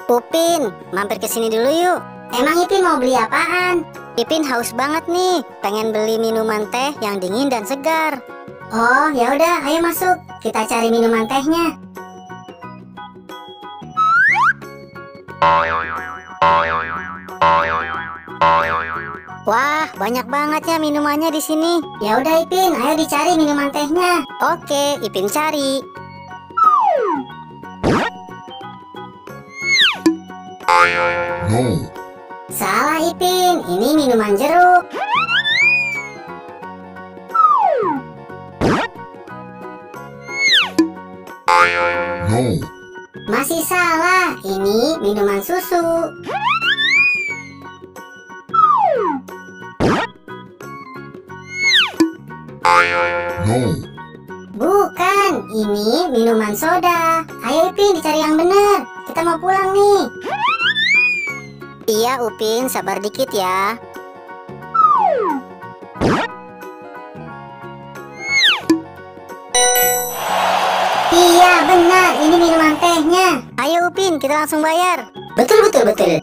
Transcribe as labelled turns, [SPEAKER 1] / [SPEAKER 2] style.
[SPEAKER 1] Upin, mampir ke sini dulu yuk.
[SPEAKER 2] Emang Ipin mau beli apaan?
[SPEAKER 1] Ipin haus banget nih, pengen beli minuman teh yang dingin dan segar.
[SPEAKER 2] Oh, ya udah, ayo masuk. Kita cari minuman tehnya.
[SPEAKER 1] Wah, banyak banget ya minumannya di sini.
[SPEAKER 2] Ya udah Ipin, ayo dicari minuman tehnya.
[SPEAKER 1] Oke, Ipin cari.
[SPEAKER 3] No.
[SPEAKER 2] Salah Ipin, ini minuman jeruk.
[SPEAKER 3] No.
[SPEAKER 2] Masih salah, ini minuman susu.
[SPEAKER 3] No.
[SPEAKER 2] Bukan, ini minuman soda. Ayo Ipin, dicari yang benar. Kita mau pulang nih.
[SPEAKER 1] Iya Upin, sabar dikit ya.
[SPEAKER 2] Iya benar, ini minuman tehnya.
[SPEAKER 1] Ayo Upin, kita langsung bayar.
[SPEAKER 2] Betul betul betul.